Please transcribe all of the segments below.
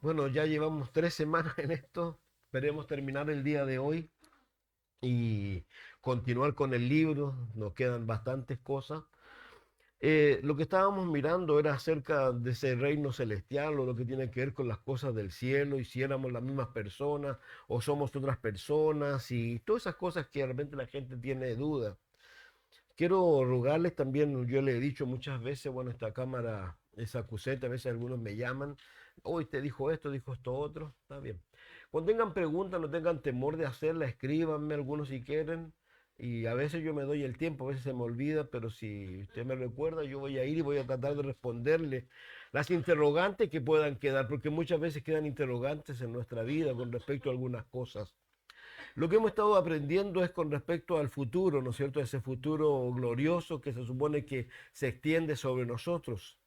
Bueno, ya llevamos 3 semanas en esto. Esperemos terminar el día de hoy y continuar con el libro. Nos quedan bastantes cosas. Lo que estábamos mirando era acerca de ese reino celestial o lo que tiene que ver con las cosas del cielo y si éramos las mismas personas o somos otras personas y todas esas cosas que realmente la gente tiene dudas. Quiero rogarles también, yo le he dicho muchas veces, bueno, esta cámara es acuseta, a veces algunos me llaman, hoy te dijo esto otro, está bien. Cuando tengan preguntas, no tengan temor de hacerla, escríbanme algunos si quieren, y a veces yo me doy el tiempo, a veces se me olvida, pero si usted me recuerda, yo voy a ir y voy a tratar de responderle las interrogantes que puedan quedar, porque muchas veces quedan interrogantes en nuestra vida con respecto a algunas cosas. Lo que hemos estado aprendiendo es con respecto al futuro, ¿no es cierto? Ese futuro glorioso que se supone que se extiende sobre nosotros.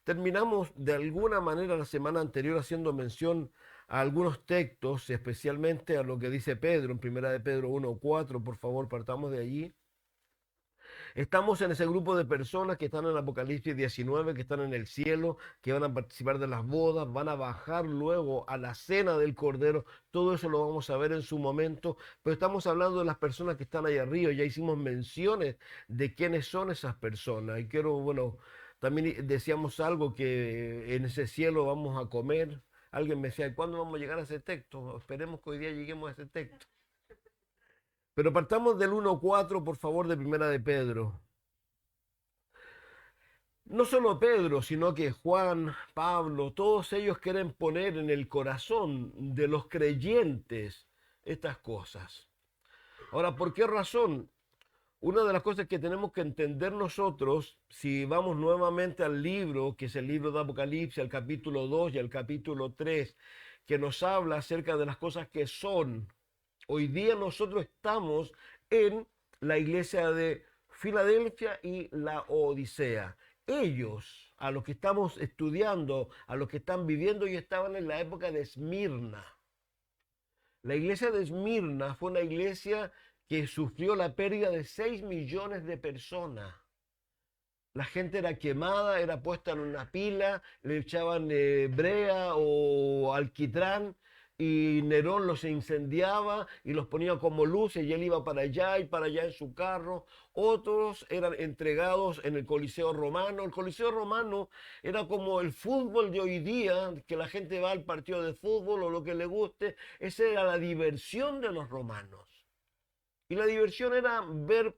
Terminamos de alguna manera la semana anterior haciendo mención a algunos textos, especialmente a lo que dice Pedro en Primera de Pedro 1:4. Por favor, partamos de allí. Estamos en ese grupo de personas que están en Apocalipsis 19, que están en el cielo, que van a participar de las bodas, van a bajar luego a la cena del Cordero. Todo eso lo vamos a ver en su momento, pero estamos hablando de las personas que están ahí arriba. Ya hicimos menciones de quiénes son esas personas. Y quiero, bueno, también decíamos algo que en ese cielo vamos a comer. Alguien me decía, ¿cuándo vamos a llegar a ese texto? Esperemos que hoy día lleguemos a ese texto. Pero partamos del 1:4, por favor, de Primera de Pedro. No solo Pedro, sino que Juan, Pablo, todos ellos quieren poner en el corazón de los creyentes estas cosas. Ahora, ¿por qué razón? Una de las cosas que tenemos que entender nosotros, si vamos nuevamente al libro, que es el libro de Apocalipsis, al capítulo 2 y al capítulo 3, que nos habla acerca de las cosas que son. Hoy día nosotros estamos en la iglesia de Filadelfia y la Odisea. Ellos, a los que estamos estudiando, a los que están viviendo, y estaban en la época de Esmirna. La iglesia de Esmirna fue una iglesia que sufrió la pérdida de 6 millones de personas. La gente era quemada, era puesta en una pila, le echaban brea o alquitrán y Nerón los incendiaba y los ponía como luces y él iba para allá y para allá en su carro. Otros eran entregados en el Coliseo Romano. El Coliseo Romano era como el fútbol de hoy día, que la gente va al partido de fútbol o lo que le guste. Esa era la diversión de los romanos. Y la diversión era ver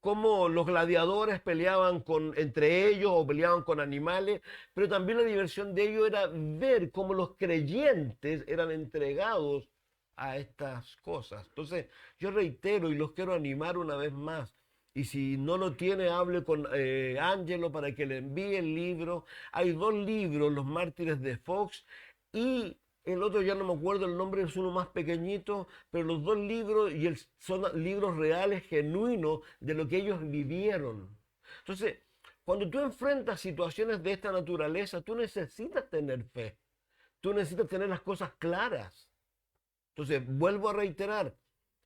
cómo los gladiadores peleaban entre ellos o peleaban con animales, pero también la diversión de ellos era ver cómo los creyentes eran entregados a estas cosas. Entonces, yo reitero y los quiero animar una vez más. Y si no lo tiene, hable con Angelo para que le envíe el libro. Hay 2 libros, Los Mártires de Fox y el otro ya no me acuerdo el nombre, es uno más pequeñito, pero los 2 libros son libros reales, genuinos, de lo que ellos vivieron. Entonces, cuando tú enfrentas situaciones de esta naturaleza, tú necesitas tener fe, tú necesitas tener las cosas claras. Entonces, vuelvo a reiterar,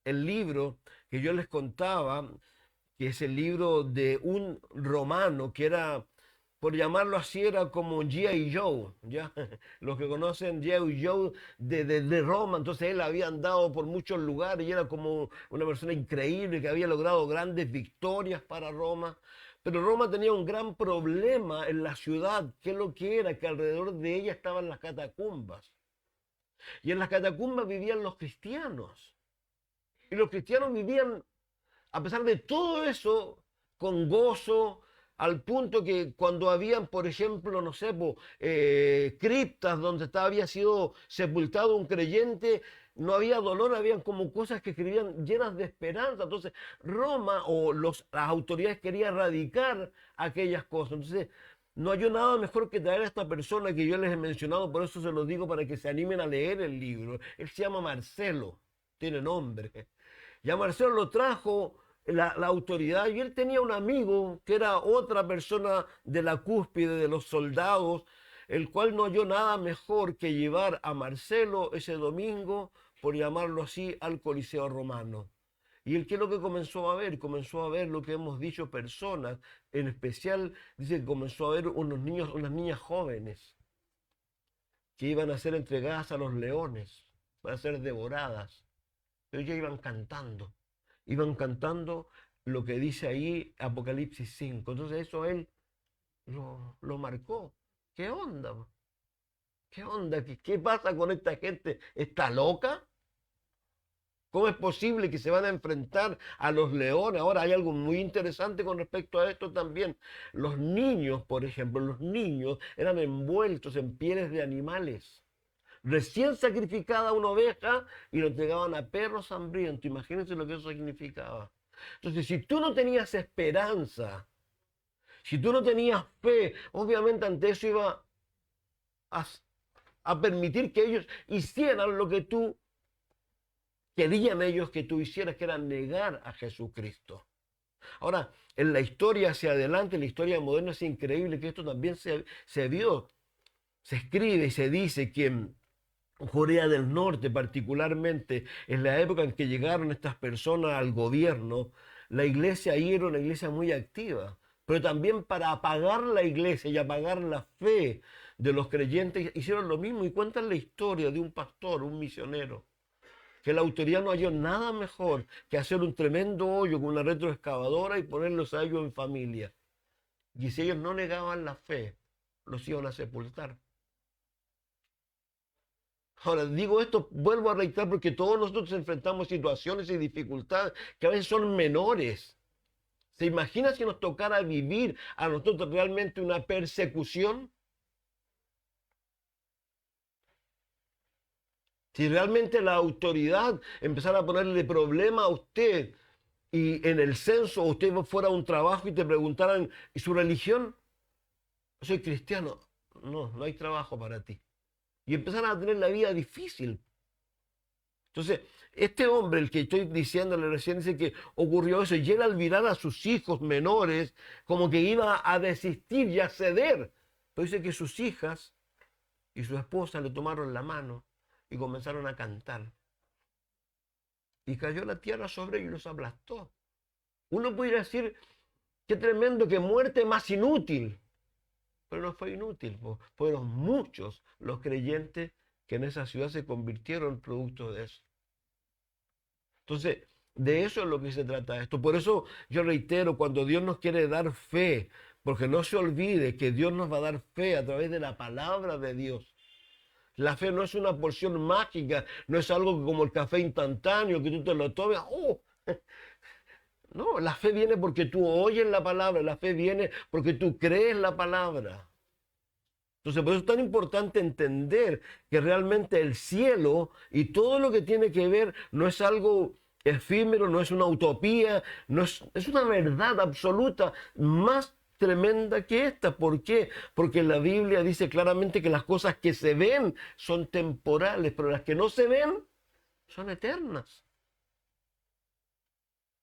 el libro que yo les contaba, que es el libro de un romano que era, por llamarlo así, era como G.I. Joe, ¿ya? Los que conocen G.I. Joe de Roma, entonces él había andado por muchos lugares y era como una persona increíble que había logrado grandes victorias para Roma. Pero Roma tenía un gran problema en la ciudad, que es lo que era, que alrededor de ella estaban las catacumbas. Y en las catacumbas vivían los cristianos. Y los cristianos vivían a pesar de todo eso, con gozo, al punto que cuando habían, por ejemplo, no sé, criptas donde había sido sepultado un creyente, no había dolor, habían como cosas que escribían llenas de esperanza. Entonces, Roma o las autoridades querían erradicar aquellas cosas. Entonces, no hay nada mejor que traer a esta persona que yo les he mencionado, por eso se los digo para que se animen a leer el libro. Él se llama Marcelo, tiene nombre. Ya Marcelo lo trajo la autoridad y él tenía un amigo que era otra persona de la cúspide de los soldados, el cual no halló nada mejor que llevar a Marcelo ese domingo, por llamarlo así, al Coliseo Romano. Y él, ¿qué es lo que comenzó a ver? Comenzó a ver lo que hemos dicho personas, en especial dice que comenzó a ver unos niños, unas niñas jóvenes. que iban a ser entregadas a los leones para ser devoradas. Pero ya iban cantando lo que dice ahí Apocalipsis 5. Entonces eso él lo marcó. ¿Qué onda? ¿Qué onda? ¿Qué pasa con esta gente? ¿Está loca? ¿Cómo es posible que se van a enfrentar a los leones? Ahora hay algo muy interesante con respecto a esto también. Los niños, por ejemplo, los niños eran envueltos en pieles de animales. Recién sacrificada una oveja y lo entregaban a perros hambrientos. Imagínense lo que eso significaba. Entonces, si tú no tenías esperanza, si tú no tenías fe, obviamente ante eso iba a, a permitir que ellos hicieran lo que tú querían ellos que tú hicieras, que era negar a Jesucristo. Ahora, en la historia hacia adelante, en la historia moderna, es increíble que esto también se vio, se escribe y se dice que en Corea del Norte, particularmente, en la época en que llegaron estas personas al gobierno, la iglesia ahí era una iglesia muy activa. Pero también para apagar la iglesia y apagar la fe de los creyentes, hicieron lo mismo y cuentan la historia de un pastor, un misionero, que la autoridad no halló nada mejor que hacer un tremendo hoyo con una retroexcavadora y ponerlos a ellos en familia. Y si ellos no negaban la fe, los iban a sepultar. Ahora, digo esto, vuelvo a reiterar, porque todos nosotros enfrentamos situaciones y dificultades que a veces son menores. ¿Se imagina si nos tocara vivir a nosotros realmente una persecución? Si realmente la autoridad empezara a ponerle problema a usted y en el censo usted fuera a un trabajo y te preguntaran, ¿y su religión? Soy cristiano. No, no hay trabajo para ti. Y empezaron a tener la vida difícil. Entonces, este hombre, el que estoy diciéndole recién, dice que ocurrió eso. Y él al mirar a sus hijos menores, como que iba a desistir y a ceder. Pero dice que sus hijas y su esposa le tomaron la mano y comenzaron a cantar. Y cayó la tierra sobre ellos y los aplastó. Uno podría decir, qué tremendo, qué muerte más inútil. Pero no fue inútil, fueron muchos los creyentes que en esa ciudad se convirtieron producto de eso. Entonces, de eso es lo que se trata esto. Por eso yo reitero, cuando Dios nos quiere dar fe, porque no se olvide que Dios nos va a dar fe a través de la palabra de Dios. La fe no es una porción mágica, no es algo como el café instantáneo, que tú te lo tomes. ¡Oh! No, la fe viene porque tú oyes la palabra, la fe viene porque tú crees la palabra. Entonces, por eso es tan importante entender que realmente el cielo y todo lo que tiene que ver no es algo efímero, no es una utopía, es una verdad absoluta más tremenda que esta. ¿Por qué? Porque la Biblia dice claramente que las cosas que se ven son temporales, pero las que no se ven son eternas.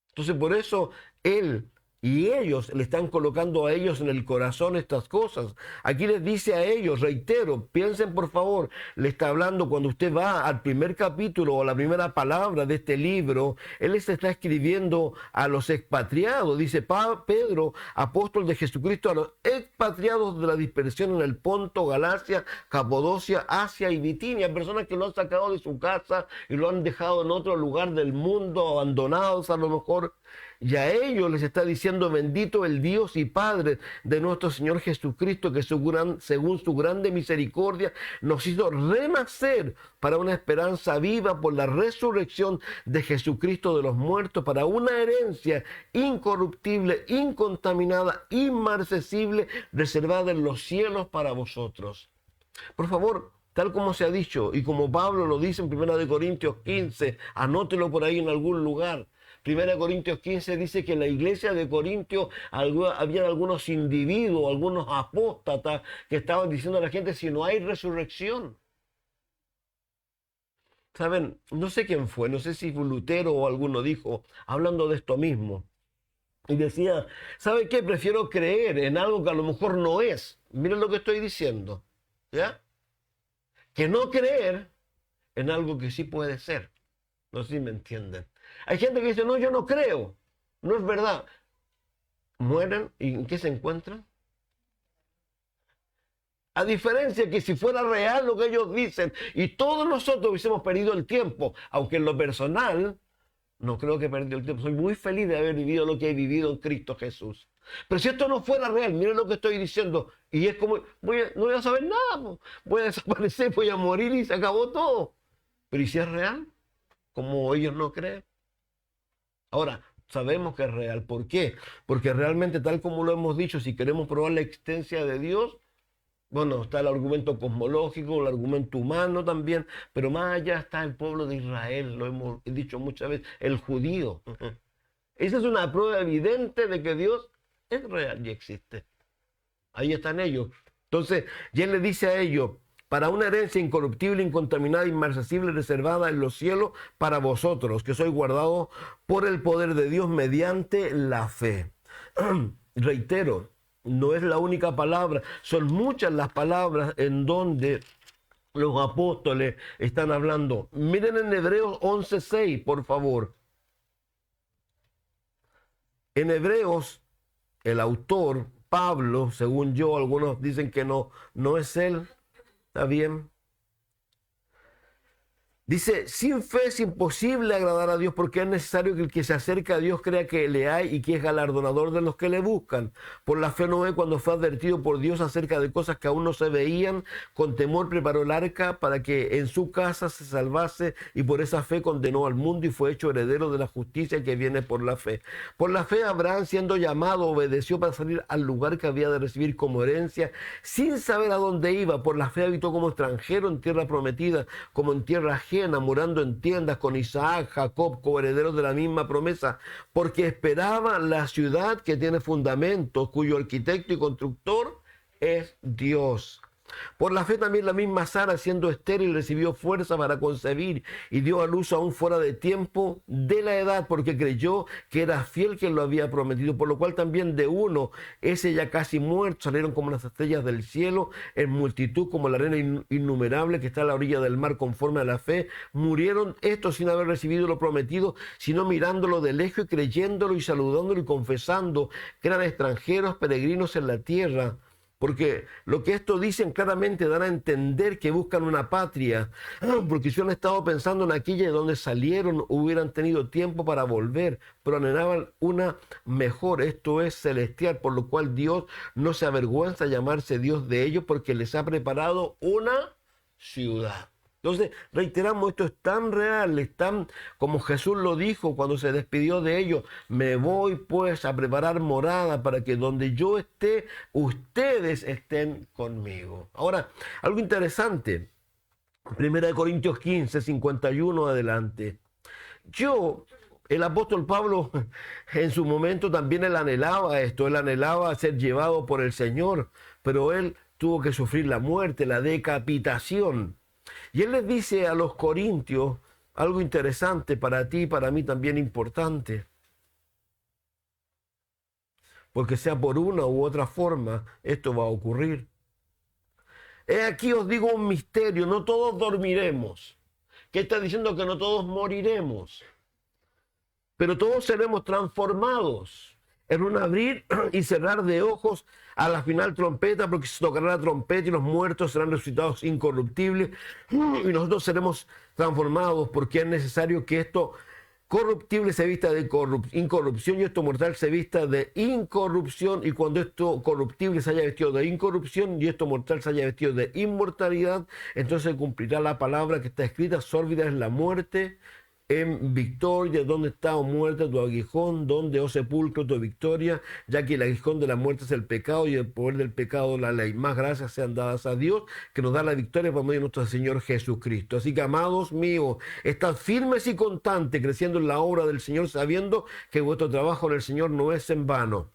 Entonces, por eso Él y ellos le están colocando a ellos en el corazón estas cosas. Aquí les dice a ellos, reitero, piensen por favor, le está hablando cuando usted va al primer capítulo o a la primera palabra de este libro, Él les está escribiendo a los expatriados. Dice Pedro, apóstol de Jesucristo, a los expatriados de la dispersión en el Ponto, Galacia, Capadocia, Asia y Bitinia, personas que lo han sacado de su casa y lo han dejado en otro lugar del mundo, abandonados a lo mejor. Y a ellos les está diciendo, bendito el Dios y Padre de nuestro Señor Jesucristo, que según su grande misericordia nos hizo renacer para una esperanza viva por la resurrección de Jesucristo de los muertos, para una herencia incorruptible, incontaminada, inmarcesible, reservada en los cielos para vosotros. Por favor, tal como se ha dicho y como Pablo lo dice en 1 Corintios 15, anótelo por ahí en algún lugar. 1 Corintios 15 dice que en la iglesia de Corintios había algunos individuos, algunos apóstatas que estaban diciendo a la gente, si no hay resurrección. ¿Saben? No sé quién fue, no sé si fue Lutero o alguno dijo, hablando de esto mismo. Y decía, ¿sabe qué? Prefiero creer en algo que a lo mejor no es. Miren lo que estoy diciendo. ¿Ya? Que no creer en algo que sí puede ser. No sé si me entienden. Hay gente que dice, no, yo no creo. No es verdad. Mueren y ¿en qué se encuentran? A diferencia que si fuera real lo que ellos dicen y todos nosotros hubiésemos perdido el tiempo, aunque en lo personal no creo que he perdido el tiempo. Soy muy feliz de haber vivido lo que he vivido en Cristo Jesús. Pero si esto no fuera real, miren lo que estoy diciendo. Y es como, no voy a saber nada. Voy a desaparecer, voy a morir y se acabó todo. Pero ¿y si es real? Como ellos no creen. Ahora, sabemos que es real. ¿Por qué? Porque realmente, tal como lo hemos dicho, si queremos probar la existencia de Dios, bueno, está el argumento cosmológico, el argumento humano también, pero más allá está el pueblo de Israel, lo hemos dicho muchas veces, el judío. Esa es una prueba evidente de que Dios es real y existe. Ahí están ellos. Entonces, y él le dice a ellos, para una herencia incorruptible, incontaminada, inmarcesible, reservada en los cielos para vosotros, que sois guardados por el poder de Dios mediante la fe. Reitero, no es la única palabra, son muchas las palabras en donde los apóstoles están hablando. Miren en Hebreos 11:6, por favor. En Hebreos, el autor, Pablo, según yo, algunos dicen que no es él, está bien. Dice, sin fe es imposible agradar a Dios porque es necesario que el que se acerca a Dios crea que le hay y que es galardonador de los que le buscan. Por la fe Noé, cuando fue advertido por Dios acerca de cosas que aún no se veían, con temor preparó el arca para que en su casa se salvase y por esa fe condenó al mundo y fue hecho heredero de la justicia que viene por la fe. Por la fe Abraham, siendo llamado, obedeció para salir al lugar que había de recibir como herencia, sin saber a dónde iba. Por la fe habitó como extranjero en tierra prometida, como en tierra ajena, morando en tiendas con Isaac, Jacob, coherederos de la misma promesa, porque esperaba la ciudad que tiene fundamentos, cuyo arquitecto y constructor es Dios. Por la fe también la misma Sara, siendo estéril, recibió fuerza para concebir y dio a luz aún fuera de tiempo de la edad, porque creyó que era fiel quien lo había prometido, por lo cual también de uno, ese ya casi muerto, salieron como las estrellas del cielo, en multitud como la arena innumerable que está a la orilla del mar conforme a la fe. Murieron estos sin haber recibido lo prometido, sino mirándolo de lejos y creyéndolo y saludándolo y confesando que eran extranjeros, peregrinos en la tierra. Porque lo que esto dicen claramente dan a entender que buscan una patria, porque si han estado pensando en aquella de donde salieron, hubieran tenido tiempo para volver, pero anhelaban una mejor, esto es celestial, por lo cual Dios no se avergüenza de llamarse Dios de ellos, porque les ha preparado una ciudad. Entonces, reiteramos, esto es tan real, es tan como Jesús lo dijo cuando se despidió de ellos: me voy pues a preparar morada para que donde yo esté, ustedes estén conmigo. Ahora, algo interesante, 1 Corintios 15, 51 adelante. El apóstol Pablo en su momento también él anhelaba esto, él anhelaba ser llevado por el Señor, pero él tuvo que sufrir la muerte, la decapitación. Y él les dice a los corintios algo interesante para ti y para mí también importante. Porque sea por una u otra forma, esto va a ocurrir. He aquí os digo un misterio, no todos dormiremos. ¿Qué está diciendo? Que no todos moriremos. Pero todos seremos transformados en un abrir y cerrar de ojos a la final trompeta, porque se tocará la trompeta y los muertos serán resucitados incorruptibles y nosotros seremos transformados, porque es necesario que esto corruptible se vista de incorrupción y esto mortal se vista de incorrupción, y cuando esto corruptible se haya vestido de incorrupción y esto mortal se haya vestido de inmortalidad, entonces cumplirá la palabra que está escrita: sórbida es la muerte en victoria. ¿Dónde está, oh muerte, tu aguijón? ¿Dónde, oh sepulcro, tu victoria? Ya que el aguijón de la muerte es el pecado y el poder del pecado la ley. Más gracias sean dadas a Dios, que nos da la victoria por medio de nuestro Señor Jesucristo. Así que, amados míos, estad firmes y constantes, creciendo en la obra del Señor, sabiendo que vuestro trabajo en el Señor no es en vano.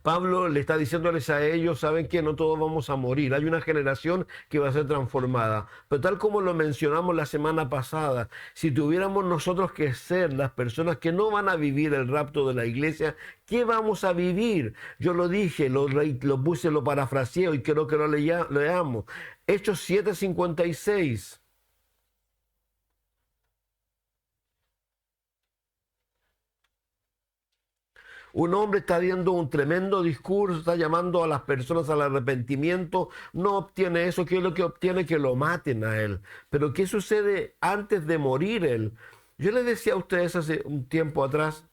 Pablo le está diciéndoles a ellos: saben que no todos vamos a morir, hay una generación que va a ser transformada. Pero tal como lo mencionamos la semana pasada, si tuviéramos nosotros que ser las personas que no van a vivir el rapto de la iglesia, ¿qué vamos a vivir? Yo lo dije, lo puse, lo parafraseo y creo que lo leamos. Hechos 7:56. Un hombre está dando un tremendo discurso, está llamando a las personas al arrepentimiento, no obtiene eso. ¿Qué es lo que obtiene? Que lo maten a él. Pero ¿qué sucede antes de morir él? Yo les decía a ustedes hace un tiempo atrás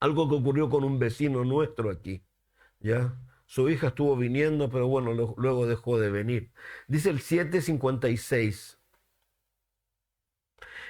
algo que ocurrió con un vecino nuestro aquí, ¿ya? Su hija estuvo viniendo, pero bueno, luego dejó de venir. Dice el 7:56.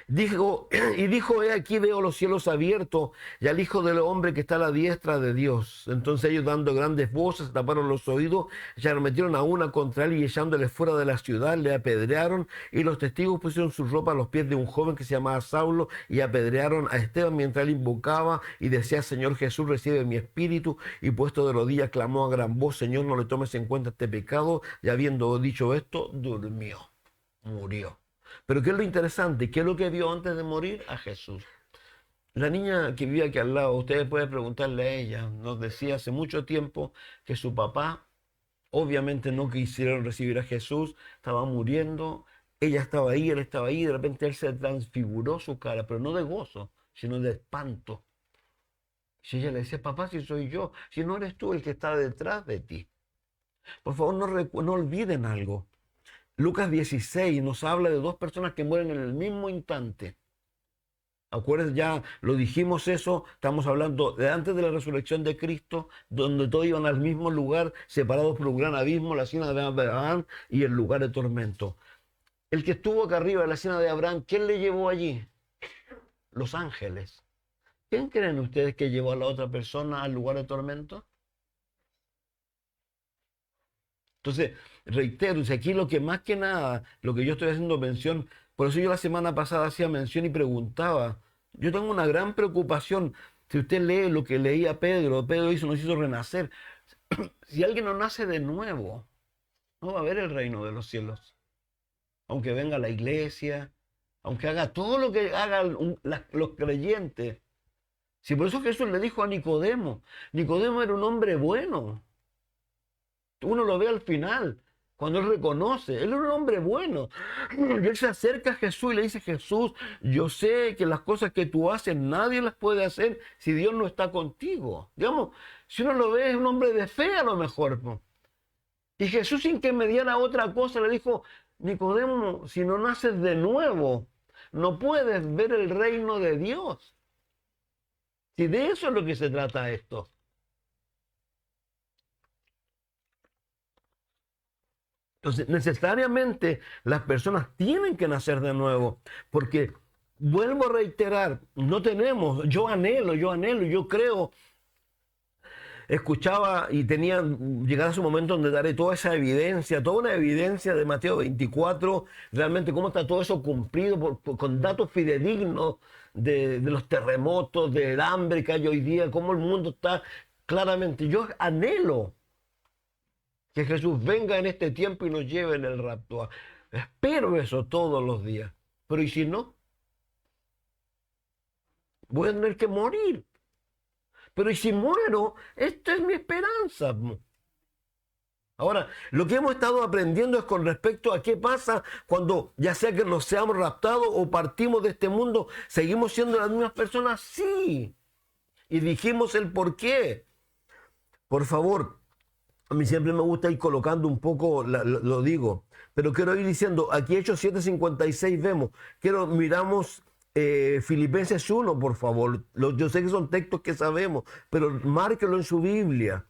Dijo, he aquí veo los cielos abiertos y al Hijo del Hombre que está a la diestra de Dios. Entonces ellos, dando grandes voces, taparon los oídos, se arremetieron a una contra él y echándole fuera de la ciudad le apedrearon, y los testigos pusieron su ropa a los pies de un joven que se llamaba Saulo y apedrearon a Esteban mientras él invocaba y decía: Señor Jesús, recibe mi espíritu. Y puesto de rodillas clamó a gran voz: Señor, no le tomes en cuenta este pecado. Y habiendo dicho esto, durmió, murió. Pero ¿qué es lo interesante? ¿Qué es lo que vio antes de morir? A Jesús. La niña que vivía aquí al lado, ustedes pueden preguntarle a ella, nos decía hace mucho tiempo que su papá obviamente no quisieron recibir a Jesús, estaba muriendo, ella estaba ahí, él estaba ahí, de repente él se transfiguró su cara, pero no de gozo, sino de espanto. Si ella le decía: papá, si soy yo, si no eres tú el que está detrás de ti. Por favor, no olviden algo. Lucas 16 nos habla de dos personas que mueren en el mismo instante. Acuérdense, ya lo dijimos eso, estamos hablando de antes de la resurrección de Cristo, donde todos iban al mismo lugar, separados por un gran abismo, la cena de Abraham y el lugar de tormento. El que estuvo acá arriba, en la cena de Abraham, ¿quién le llevó allí? Los ángeles. ¿Quién creen ustedes que llevó a la otra persona al lugar de tormento? Entonces, reitero, si aquí lo que más que nada, lo que yo estoy haciendo mención, por eso yo la semana pasada hacía mención y preguntaba, yo tengo una gran preocupación. Si usted lee lo que leía Pedro nos hizo renacer. Si alguien no nace de nuevo, no va a ver el reino de los cielos. Aunque venga a la iglesia, aunque haga todo lo que hagan los creyentes. Si por eso Jesús le dijo a Nicodemo, Nicodemo era un hombre bueno. Uno lo ve al final, cuando él reconoce, él era un hombre bueno. Y él se acerca a Jesús y le dice: Jesús, yo sé que las cosas que tú haces nadie las puede hacer si Dios no está contigo. Digamos, si uno lo ve, es un hombre de fe a lo mejor. Y Jesús, sin que me diera otra cosa, le dijo: Nicodemo, si no naces de nuevo, no puedes ver el reino de Dios. Si de eso es lo que se trata esto. Entonces, necesariamente las personas tienen que nacer de nuevo, porque, vuelvo a reiterar, no tenemos, yo anhelo, yo creo, escuchaba y tenía, llegar a su momento donde daré toda esa evidencia, toda una evidencia de Mateo 24, realmente cómo está todo eso cumplido con datos fidedignos de los terremotos, del hambre que hay hoy día, cómo el mundo está claramente. Yo anhelo que Jesús venga en este tiempo y nos lleve en el rapto. Espero eso todos los días. Pero ¿y si no? Voy a tener que morir. Pero ¿y si muero? Esta es mi esperanza. Ahora, lo que hemos estado aprendiendo es con respecto a qué pasa cuando, ya sea que nos seamos raptados o partimos de este mundo, ¿seguimos siendo las mismas personas? Sí. Y dijimos el por qué. Por favor, a mí siempre me gusta ir colocando un poco, lo digo, pero quiero ir diciendo, aquí Hechos 7:56 vemos, miramos Filipenses 1, por favor. Yo sé que son textos que sabemos, pero márquelo en su Biblia,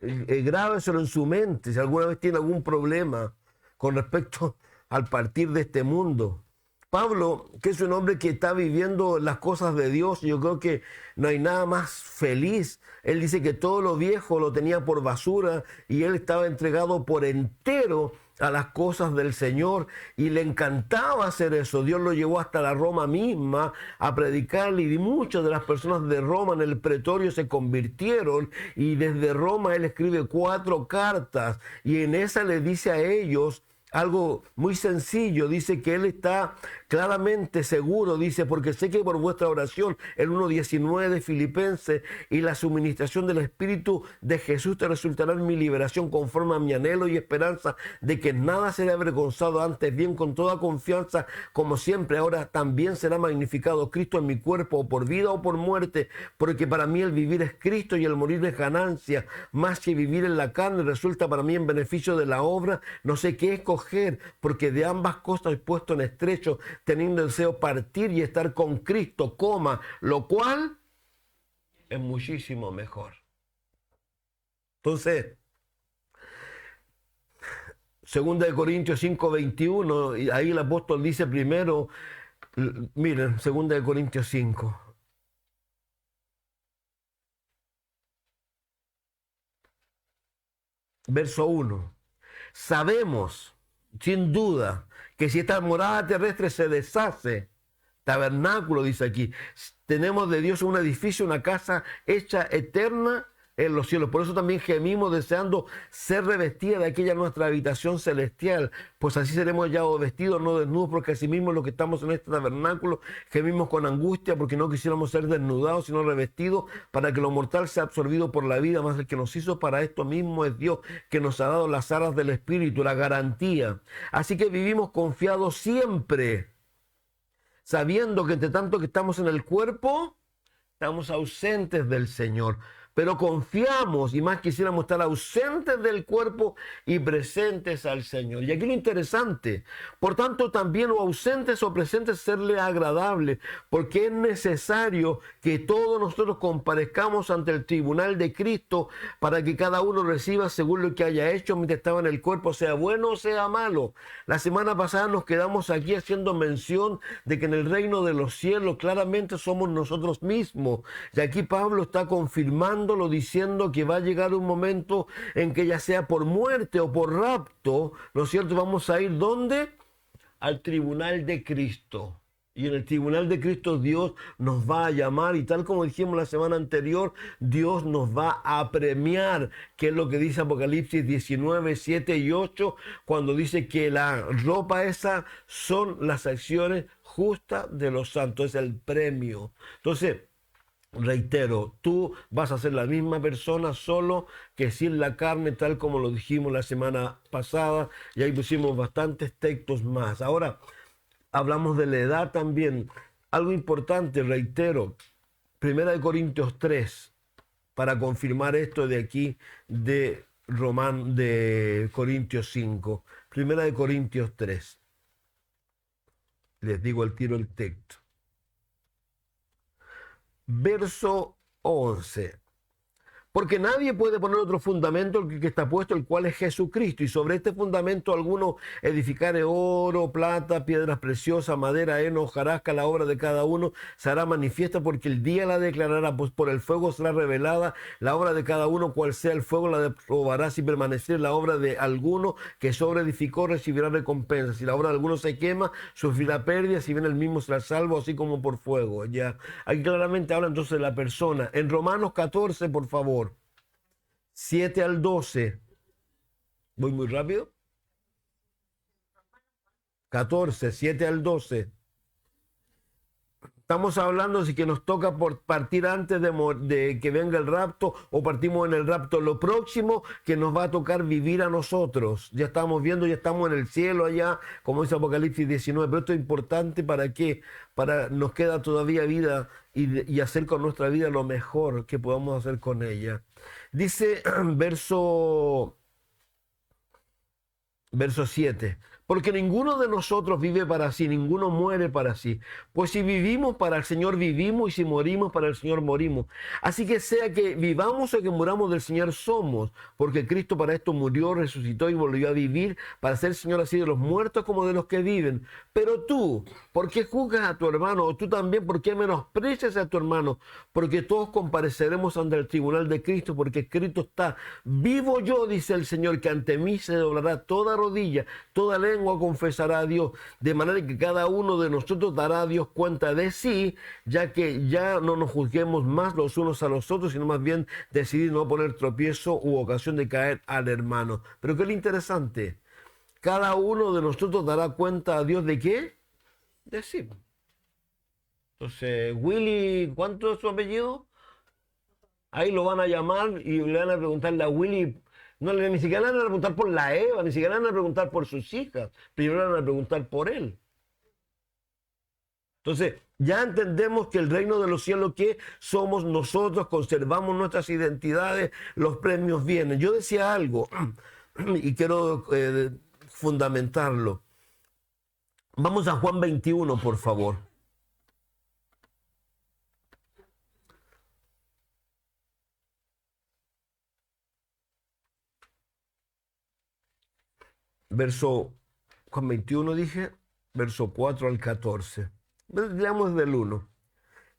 grábeselo en su mente, si alguna vez tiene algún problema con respecto al partir de este mundo. Pablo, que es un hombre que está viviendo las cosas de Dios, yo creo que no hay nada más feliz. Él dice que todo lo viejo lo tenía por basura y él estaba entregado por entero a las cosas del Señor y le encantaba hacer eso. Dios lo llevó hasta la Roma misma a predicar y muchas de las personas de Roma en el pretorio se convirtieron y desde Roma él escribe 4 cartas y en esa le dice a ellos algo muy sencillo. Dice que él está claramente seguro, dice, porque sé que por vuestra oración, el 1:19 de Filipenses, y la suministración del Espíritu de Jesús te resultará en mi liberación, conforme a mi anhelo y esperanza de que nada será avergonzado, antes bien con toda confianza, como siempre ahora también será magnificado Cristo en mi cuerpo, o por vida o por muerte, porque para mí el vivir es Cristo y el morir es ganancia, más que vivir en la carne resulta para mí en beneficio de la obra. No sé qué escoger, porque de ambas cosas he puesto en estrecho, teniendo deseo partir y estar con Cristo, lo cual es muchísimo mejor. Entonces, 2 Corintios 5:21, y ahí el apóstol dice primero, miren, 2 Corintios 5. Verso 1. Sabemos, sin duda, que si esta morada terrestre se deshace, tabernáculo dice aquí, tenemos de Dios un edificio, una casa hecha eterna en los cielos. Por eso también gemimos deseando ser revestida de aquella nuestra habitación celestial, pues así seremos ya vestidos, no desnudos, porque asimismo los que estamos en este tabernáculo gemimos con angustia, porque no quisiéramos ser desnudados, sino revestidos, para que lo mortal sea absorbido por la vida, más el que nos hizo para esto mismo es Dios, que nos ha dado las alas del Espíritu, la garantía. Así que vivimos confiados siempre, sabiendo que entre tanto que estamos en el cuerpo, estamos ausentes del Señor. Pero confiamos, y más quisiéramos estar ausentes del cuerpo y presentes al Señor. Y aquí lo interesante, por tanto también o ausentes o presentes serle agradable, porque es necesario que todos nosotros comparezcamos ante el tribunal de Cristo, para que cada uno reciba según lo que haya hecho mientras estaba en el cuerpo, sea bueno o sea malo. La semana pasada nos quedamos aquí haciendo mención de que en el reino de los cielos claramente somos nosotros mismos. Y aquí Pablo está confirmando, diciendo que va a llegar un momento en que ya sea por muerte o por rapto, ¿no es cierto? Vamos a ir ¿dónde? Al tribunal de Cristo. Y en el tribunal de Cristo Dios nos va a llamar, y tal como dijimos la semana anterior, Dios nos va a premiar, que es lo que dice Apocalipsis 19, 7 y 8, cuando dice que la ropa esa son las acciones justas de los santos, es el premio. Entonces, reitero, tú vas a ser la misma persona, solo que sin la carne, tal como lo dijimos la semana pasada, y ahí pusimos bastantes textos más. Ahora, hablamos de la edad también. Algo importante, reitero, 1 Corintios 3, para confirmar esto de aquí de Corintios 5. 1 Corintios 3. Les digo al tiro el texto. Verso 11. Porque nadie puede poner otro fundamento que está puesto, el cual es Jesucristo. Y sobre este fundamento alguno edificare oro, plata, piedras preciosas, madera, heno, hojarasca, la obra de cada uno se hará manifiesta, porque el día la declarará, pues por el fuego será revelada la obra de cada uno, cual sea el fuego la probará. Si permanecer la obra de alguno que sobre edificó, recibirá recompensa. Si la obra de alguno se quema, sufrirá pérdida, si bien el mismo será salvo, así como por fuego. Ya, aquí claramente habla entonces de la persona. En Romanos 14, por favor. 7 al 12. Voy muy rápido. 14, 7 al 12. Estamos hablando de que nos toca por partir antes de que venga el rapto, o partimos en el rapto. Lo próximo que nos va a tocar vivir a nosotros. Ya estamos viendo, ya estamos en el cielo allá, como dice Apocalipsis 19. Pero esto es importante para que nos queda todavía vida y hacer con nuestra vida lo mejor que podamos hacer con ella. Dice verso 7. Porque ninguno de nosotros vive para sí, ninguno muere para sí. Pues si vivimos, para el Señor vivimos, y si morimos, para el Señor morimos. Así que sea que vivamos o que muramos, del Señor somos, porque Cristo para esto murió, resucitó y volvió a vivir, para ser Señor así de los muertos como de los que viven. Pero tú, ¿por qué juzgas a tu hermano? O tú también, ¿por qué menosprecias a tu hermano? Porque todos compareceremos ante el tribunal de Cristo, porque escrito está: vivo yo, dice el Señor, que ante mí se doblará toda rodilla, toda lengua confesará a Dios, de manera que cada uno de nosotros dará a Dios cuenta de sí, ya que ya no nos juzguemos más los unos a los otros, sino más bien decidir no poner tropiezo u ocasión de caer al hermano. Pero qué es lo interesante, cada uno de nosotros dará cuenta a Dios ¿de qué? Decir. Entonces, Willy, ¿cuánto es su apellido? Ahí lo van a llamar y le van a preguntarle a Willy, no, ni siquiera le van a preguntar por la Eva, ni siquiera le van a preguntar por sus hijas, primero le van a preguntar por él. Entonces, ya entendemos que el reino de los cielos que somos nosotros, conservamos nuestras identidades, los premios vienen. Yo decía algo y quiero fundamentarlo. Vamos a Juan 21, por favor. Verso Juan 21 dije, verso 4 al 14. Leamos del 1.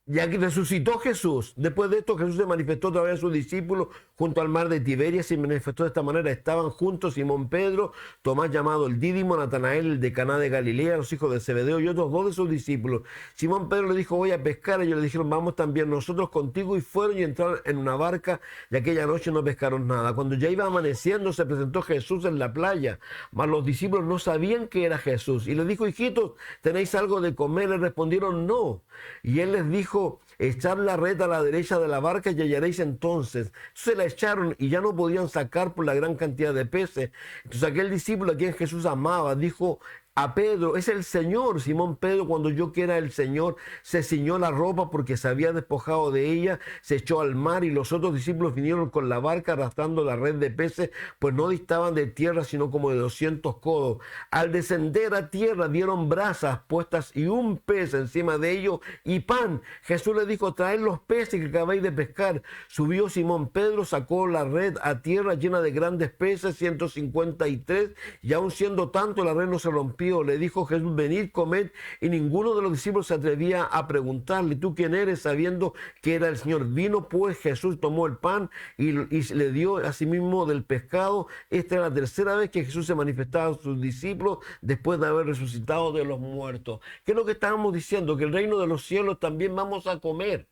Ya que resucitó Jesús, después de esto Jesús se manifestó otra vez a sus discípulos junto al mar de Tiberias y manifestó de esta manera. Estaban juntos Simón Pedro, Tomás llamado el Dídimo, Natanael el de Caná de Galilea, los hijos de Zebedeo y otros dos de sus discípulos. Simón Pedro le dijo, voy a pescar. Ellos le dijeron, vamos también nosotros contigo. Y fueron y entraron en una barca y aquella noche no pescaron nada. Cuando ya iba amaneciendo se presentó Jesús en la playa, mas los discípulos no sabían que era Jesús. Y les dijo, hijitos, ¿tenéis algo de comer? Le respondieron, no. Y él les dijo, echad la red a la derecha de la barca y hallaréis entonces. Entonces la echaron y ya no podían sacar por la gran cantidad de peces. Entonces aquel discípulo a quien Jesús amaba dijo a Pedro, es el Señor. Simón Pedro, cuando oyó que era el Señor, se ciñó la ropa porque se había despojado de ella, se echó al mar y los otros discípulos vinieron con la barca arrastrando la red de peces, pues no distaban de tierra sino como de 200 codos. Al descender a tierra dieron brasas puestas y un pez encima de ellos y pan. Jesús le dijo, traed los peces que acabáis de pescar. Subió Simón Pedro, sacó la red a tierra llena de grandes peces, 153, y aun siendo tanto la red no se rompió. Le dijo Jesús, venid, comed, y ninguno de los discípulos se atrevía a preguntarle, ¿tú quién eres? Sabiendo que era el Señor. Vino pues Jesús, tomó el pan y le dio a sí mismo del pescado. Esta era la tercera vez que Jesús se manifestaba a sus discípulos después de haber resucitado de los muertos. ¿Qué es lo que estábamos diciendo? Que el reino de los cielos también vamos a comer.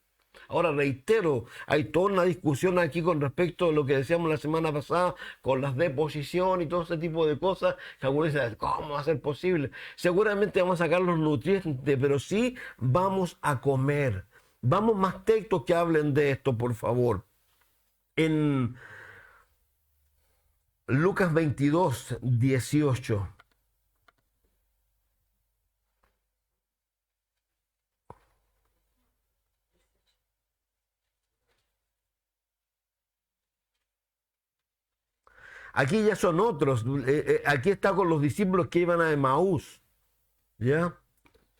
Ahora reitero, hay toda una discusión aquí con respecto a lo que decíamos la semana pasada, con las deposiciones y todo ese tipo de cosas, que algunos dicen, ¿cómo va a ser posible? Seguramente vamos a sacar los nutrientes, pero sí vamos a comer. Vamos más textos que hablen de esto, por favor. En Lucas 22, 18. Aquí ya son otros. Aquí está con los discípulos que iban a Emaús. ¿Ya?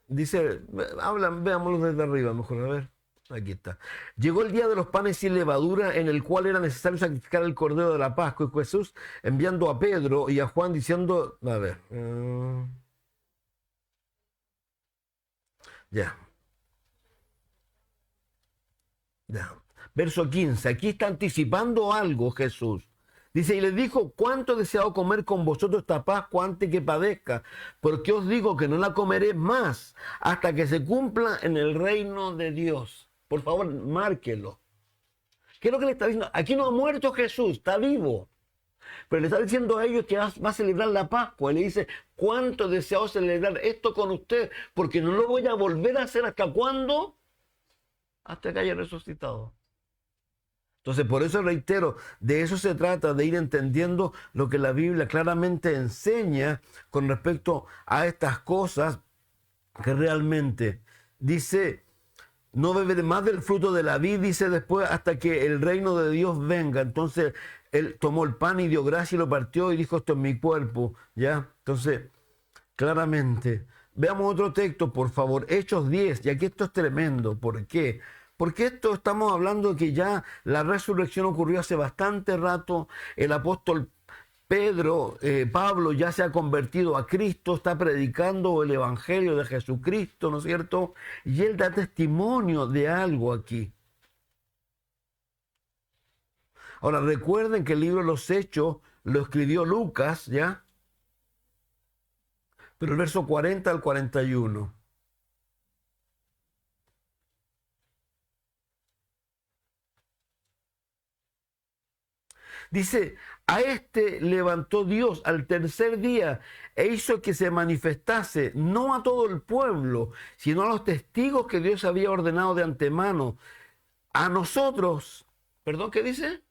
Dice, hablan, veámoslo desde arriba, mejor, a ver. Aquí está. Llegó el día de los panes sin levadura, en el cual era necesario sacrificar el cordero de la Pascua. Y Jesús, enviando a Pedro y a Juan, diciendo, a ver, ya, ya. Verso 15, aquí está anticipando algo Jesús. Dice, y les dijo, ¿cuánto he deseado comer con vosotros esta Pascua antes que padezca? Porque os digo que no la comeré más hasta que se cumpla en el reino de Dios. Por favor, márquelo. ¿Qué es lo que le está diciendo? Aquí no ha muerto Jesús, está vivo. Pero le está diciendo a ellos que va a celebrar la Pascua. Y le dice, ¿cuánto he deseado celebrar esto con usted? Porque no lo voy a volver a hacer. ¿Hasta cuándo? Hasta que haya resucitado. Entonces, por eso reitero, de eso se trata, de ir entendiendo lo que la Biblia claramente enseña con respecto a estas cosas que realmente dice, no beberé más del fruto de la vid, dice después, hasta que el reino de Dios venga. Entonces, él tomó el pan y dio gracia y lo partió y dijo, esto es mi cuerpo, ¿ya? Entonces, claramente, veamos otro texto, por favor, Hechos 10, y aquí esto es tremendo. ¿Por qué? Porque esto estamos hablando de que ya la resurrección ocurrió hace bastante rato. El apóstol Pablo ya se ha convertido a Cristo, está predicando el evangelio de Jesucristo, ¿no es cierto? Y él da testimonio de algo aquí. Ahora recuerden que el libro de los Hechos lo escribió Lucas, ¿ya? Pero el verso 40 al 41. Dice, a este levantó Dios al tercer día e hizo que se manifestase no a todo el pueblo, sino a los testigos que Dios había ordenado de antemano. A nosotros, perdón, ¿qué dice?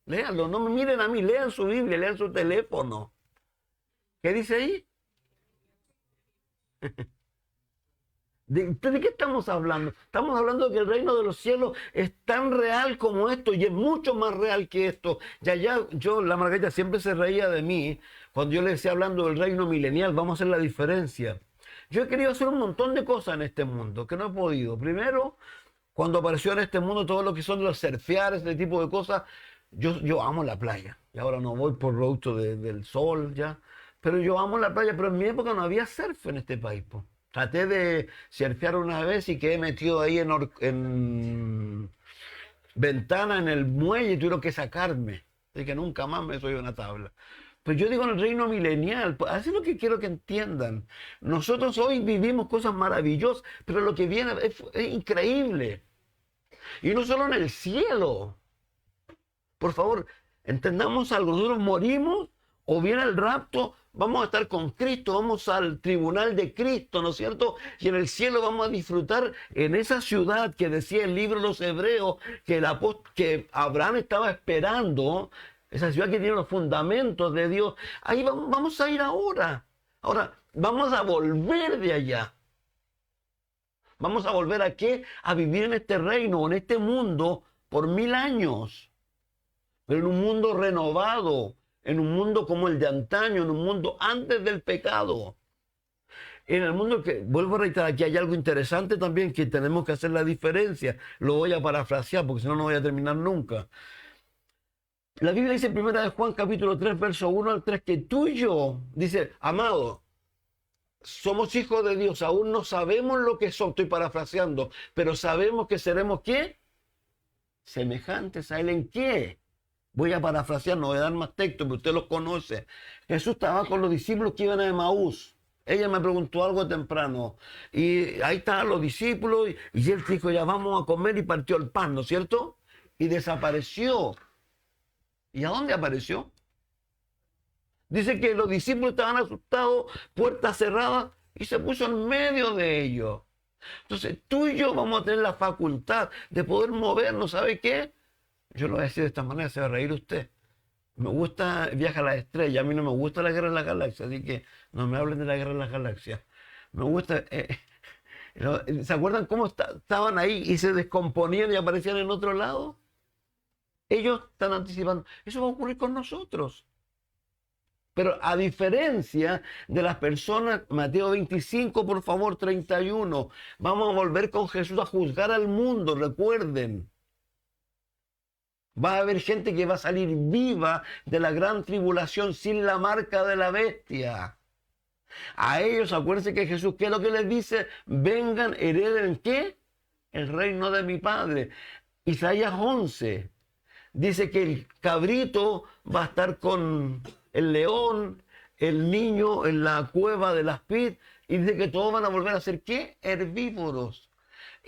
Léanlo, no me miren a mí, lean su Biblia, lean su teléfono. ¿Qué dice ahí? ¿De qué estamos hablando? Estamos hablando de que el reino de los cielos es tan real como esto y es mucho más real que esto. La Margarita siempre se reía de mí cuando yo le decía hablando del reino milenial, vamos a hacer la diferencia. Yo he querido hacer un montón de cosas en este mundo que no he podido. Primero, cuando apareció en este mundo todo lo que son los surfear, ese tipo de cosas, yo amo la playa. Y ahora no voy por producto del sol ya, pero yo amo la playa. Pero en mi época no había surf en este país, po. Traté de surfear una vez y quedé metido ahí en ventana en el muelle y tuvieron que sacarme. Así que nunca más me subí a una tabla. Pues yo digo en el reino milenial, así es lo que quiero que entiendan. Nosotros hoy vivimos cosas maravillosas, pero lo que viene es increíble. Y no solo en el cielo. Por favor, entendamos algo. Nosotros morimos o viene el rapto, vamos a estar con Cristo, vamos al tribunal de Cristo, ¿no es cierto? Y en el cielo vamos a disfrutar en esa ciudad que decía el libro de los Hebreos, que Abraham estaba esperando, esa ciudad que tiene los fundamentos de Dios. Ahí vamos a ir ahora. Ahora, vamos a volver de allá. ¿Vamos a volver a qué? A vivir en este reino, en este mundo, por 1000 años. Pero en un mundo renovado, en un mundo como el de antaño, en un mundo antes del pecado. En el mundo que, vuelvo a reiterar, aquí hay algo interesante también que tenemos que hacer la diferencia. Lo voy a parafrasear porque si no, no voy a terminar nunca. La Biblia dice en 1 Juan capítulo 3, verso 1 al 3, que tú y yo, dice, amado, somos hijos de Dios, aún no sabemos lo que somos, estoy parafraseando, pero sabemos que seremos, ¿qué? Semejantes a Él, ¿en qué? Voy a parafrasear, no voy a dar más texto, pero usted los conoce. Jesús estaba con los discípulos que iban a Emaús. Ella me preguntó algo temprano. Y ahí estaban los discípulos y él dijo, ya vamos a comer y partió el pan, ¿no es cierto? Y desapareció. ¿Y a dónde apareció? Dice que los discípulos estaban asustados, puertas cerradas, y se puso en medio de ellos. Entonces tú y yo vamos a tener la facultad de poder movernos, ¿sabe qué? Yo lo voy a decir de esta manera, se va a reír usted. Me gusta Viaje a las Estrellas, a mí no me gusta la Guerra de las Galaxias, así que no me hablen de la Guerra de las Galaxias. Me gusta... ¿se acuerdan cómo estaban ahí y se descomponían y aparecían en otro lado? Ellos están anticipando. Eso va a ocurrir con nosotros. Pero a diferencia de las personas, Mateo 25, por favor, 31, vamos a volver con Jesús a juzgar al mundo, recuerden. Va a haber gente que va a salir viva de la gran tribulación sin la marca de la bestia. A ellos, acuérdense que Jesús, ¿qué es lo que les dice? Vengan, hereden, ¿qué? El reino de mi Padre. Isaías 11 dice que el cabrito va a estar con el león, el niño en la cueva de las pid, y dice que todos van a volver a ser, ¿qué? Herbívoros.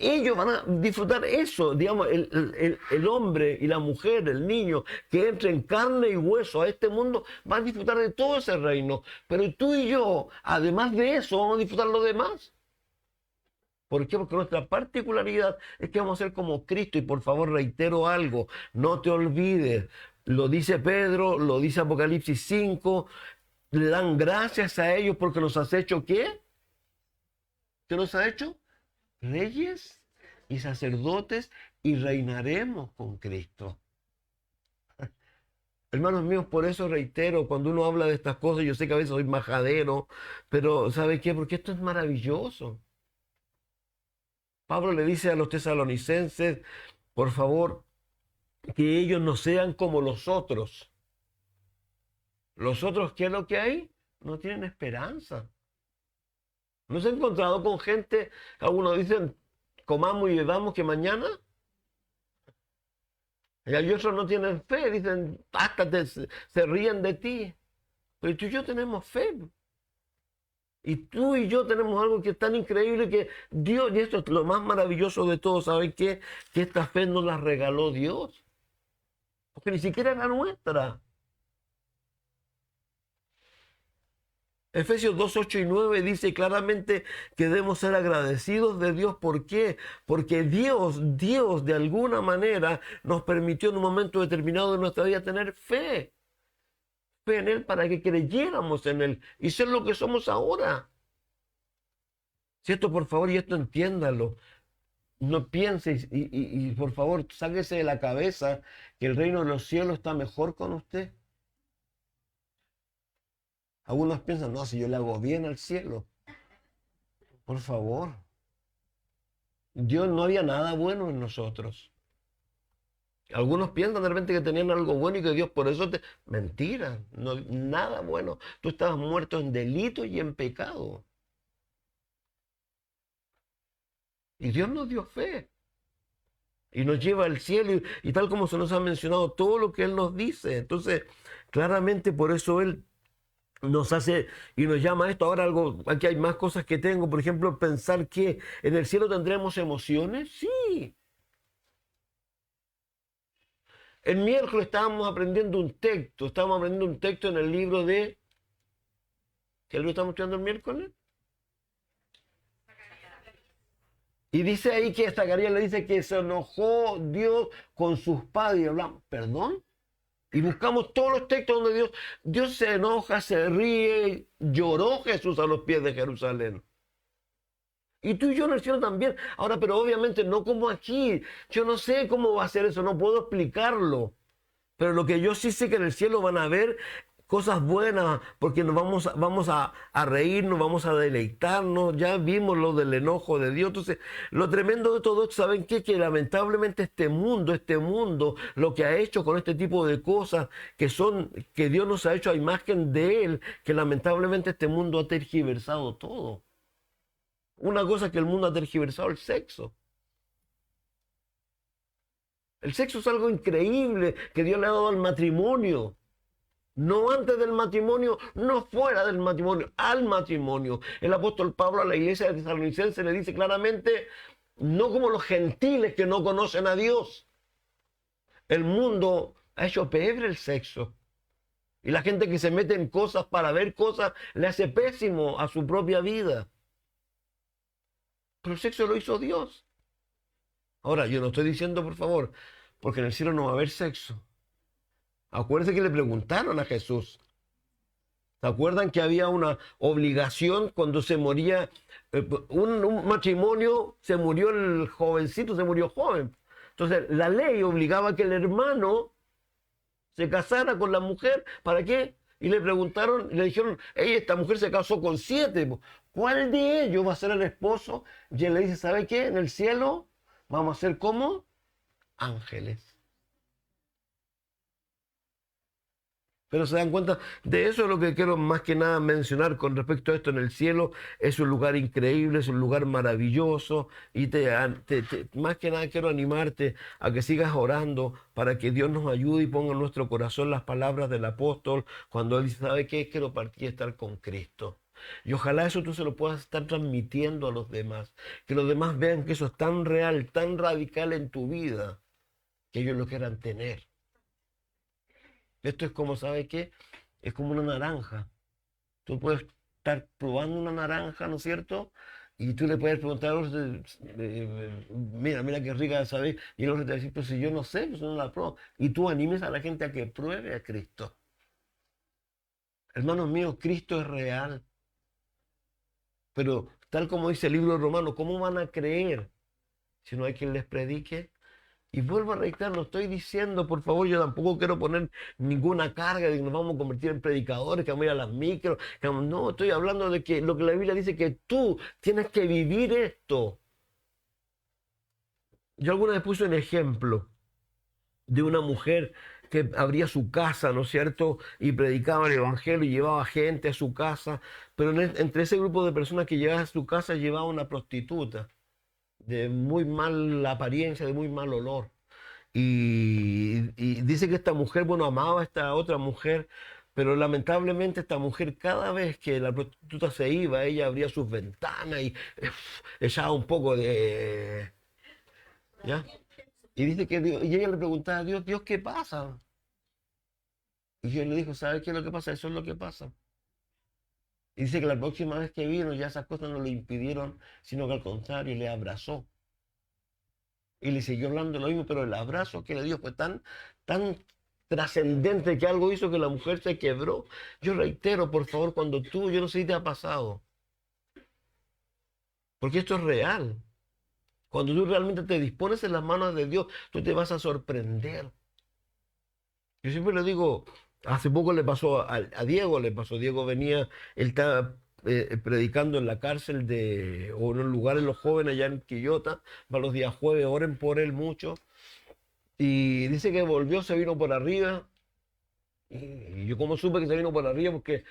Ellos van a disfrutar eso, digamos, el hombre y la mujer, el niño, que entre en carne y hueso a este mundo, van a disfrutar de todo ese reino. Pero tú y yo, además de eso, vamos a disfrutar lo demás. ¿Por qué? Porque nuestra particularidad es que vamos a ser como Cristo. Y por favor, reitero algo, no te olvides, lo dice Pedro, lo dice Apocalipsis 5, le dan gracias a ellos porque nos has hecho, ¿qué? ¿Qué nos ha hecho? Reyes y sacerdotes y reinaremos con Cristo. Hermanos míos, por eso reitero, cuando uno habla de estas cosas, yo sé que a veces soy majadero, pero ¿sabe qué? Porque esto es maravilloso. Pablo le dice a los tesalonicenses, por favor, que ellos no sean como los otros. Los otros, ¿qué es lo que hay? No tienen esperanza. ¿No se ha encontrado con gente, algunos dicen, comamos y bebamos que mañana? Y otros no tienen fe, dicen, hasta se ríen de ti. Pero tú y yo tenemos fe. Y tú y yo tenemos algo que es tan increíble que Dios, y esto es lo más maravilloso de todo, ¿saben qué? Que esta fe nos la regaló Dios. porque ni siquiera era nuestra. Efesios 2, 8 y 9 dice claramente que debemos ser agradecidos de Dios. ¿Por qué? Porque Dios de alguna manera nos permitió en un momento determinado de nuestra vida tener fe. Fe en Él para que creyéramos en Él y ser lo que somos ahora. Si esto, por favor, y esto entiéndalo, no piense y por favor, sáquese de la cabeza que el reino de los cielos está mejor con usted. Algunos piensan, no, si yo le hago bien al cielo, por favor. Dios no había nada bueno en nosotros. Algunos piensan de repente que tenían algo bueno y que Dios por eso te... Mentira, no, nada bueno. Tú estabas muerto en delito y en pecado. Y Dios nos dio fe. Y nos lleva al cielo y tal como se nos ha mencionado todo lo que Él nos dice. Entonces, claramente por eso Él nos hace y nos llama a esto. Ahora algo, aquí hay más cosas que tengo. Por ejemplo, pensar que en el cielo tendremos emociones. Sí. El miércoles estábamos aprendiendo un texto en el libro de... ¿Qué libro estamos estudiando el miércoles? Y dice ahí que Zacarías le dice que se enojó Dios con sus padres. Y hablamos, ¿perdón? Y buscamos todos los textos donde Dios se enoja, se ríe, lloró Jesús a los pies de Jerusalén. Y tú y yo en el cielo también. Ahora, pero obviamente no como aquí. Yo no sé cómo va a ser eso, no puedo explicarlo. Pero lo que yo sí sé que en el cielo van a haber cosas buenas, porque nos vamos a reírnos, vamos a deleitarnos. Ya vimos lo del enojo de Dios. Entonces, lo tremendo de todo esto, ¿saben qué? Que lamentablemente este mundo, lo que ha hecho con este tipo de cosas, que Dios nos ha hecho a imagen de Él, que lamentablemente este mundo ha tergiversado todo. Una cosa que el mundo ha tergiversado, el sexo. El sexo es algo increíble que Dios le ha dado al matrimonio. No antes del matrimonio, no fuera del matrimonio, al matrimonio. El apóstol Pablo a la iglesia de Tesalonicenses le dice claramente, no como los gentiles que no conocen a Dios. El mundo ha hecho pebre el sexo. Y la gente que se mete en cosas para ver cosas le hace pésimo a su propia vida. Pero el sexo lo hizo Dios. Ahora, yo no estoy diciendo, por favor, porque en el cielo no va a haber sexo. Acuérdense que le preguntaron a Jesús. ¿Se acuerdan que había una obligación cuando se moría un matrimonio? Se murió el jovencito, se murió joven. Entonces, la ley obligaba a que el hermano se casara con la mujer. ¿Para qué? Y le preguntaron, le dijeron, esta mujer se casó con 7. ¿Cuál de ellos va a ser el esposo? Y él le dice, ¿sabe qué? En el cielo vamos a ser como ángeles. Pero se dan cuenta, de eso es lo que quiero más que nada mencionar con respecto a esto en el cielo. Es un lugar increíble, es un lugar maravilloso y más que nada quiero animarte a que sigas orando para que Dios nos ayude y ponga en nuestro corazón las palabras del apóstol cuando él dice, ¿sabe qué? Quiero partir y estar con Cristo. Y ojalá eso tú se lo puedas estar transmitiendo a los demás, que los demás vean que eso es tan real, tan radical en tu vida, que ellos lo quieran tener. Esto es como, ¿sabe qué? Es como una naranja. Tú puedes estar probando una naranja, ¿no es cierto? Y tú le puedes preguntar a otro, mira qué rica, ¿sabes? Y el otro te va a decir, pues si yo no sé, pues no la pruebo. Y tú animes a la gente a que pruebe a Cristo. Hermanos míos, Cristo es real. Pero tal como dice el libro romano, ¿cómo van a creer si no hay quien les predique? Y vuelvo a reiterar, no estoy diciendo, por favor, yo tampoco quiero poner ninguna carga de que nos vamos a convertir en predicadores, que vamos a ir a las micros. No, estoy hablando de que lo que la Biblia dice que tú tienes que vivir esto. Yo alguna vez puse un ejemplo de una mujer que abría su casa, ¿no es cierto? Y predicaba el evangelio y llevaba gente a su casa, pero entre ese grupo de personas que llevaba a su casa llevaba una prostituta de muy mala apariencia, de muy mal olor. Y dice que esta mujer, bueno, amaba a esta otra mujer, pero lamentablemente esta mujer cada vez que la prostituta se iba, ella abría sus ventanas y echaba un poco de... ¿Ya? Y dice que y ella le preguntaba a Dios, Dios, ¿qué pasa? Y yo le dijo, ¿sabes qué es lo que pasa? Eso es lo que pasa. Y dice que la próxima vez que vino ya esas cosas no le impidieron, sino que al contrario, le abrazó. Y le siguió hablando lo mismo, pero el abrazo que le dio fue tan trascendente que algo hizo que la mujer se quebró. Yo reitero, por favor, cuando tú, yo no sé si te ha pasado, porque esto es real. Cuando tú realmente te dispones en las manos de Dios, tú te vas a sorprender. Yo siempre le digo, hace poco le pasó a Diego, le pasó, Diego venía, él estaba predicando en la cárcel o en un lugar en los jóvenes allá en Quillota, para los días jueves, oren por él mucho. Y dice que volvió, se vino por arriba. Y yo como supe que se vino por arriba, porque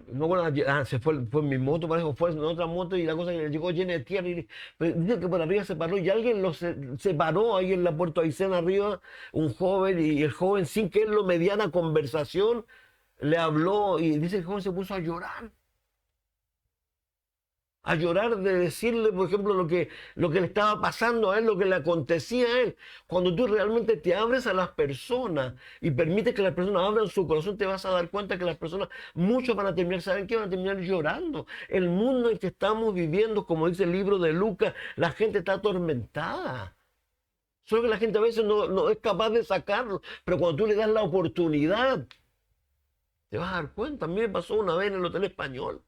no, bueno, se fue en mi moto, parece que fue en otra moto y la cosa que llegó llena de tierra. Pero dice que por arriba se paró y alguien se paró ahí en la Puerto Aysén arriba, un joven, y el joven sin que él lo mediana conversación le habló y dice que el joven se puso a llorar de decirle, por ejemplo, lo que le estaba pasando a él, lo que le acontecía a él. Cuando tú realmente te abres a las personas y permites que las personas abran su corazón, te vas a dar cuenta que las personas, muchos van a terminar, ¿saben qué? Van a terminar llorando. El mundo en que estamos viviendo, como dice el libro de Lucas, la gente está atormentada. Solo que la gente a veces no es capaz de sacarlo, pero cuando tú le das la oportunidad, te vas a dar cuenta. A mí me pasó una vez en el Hotel Español.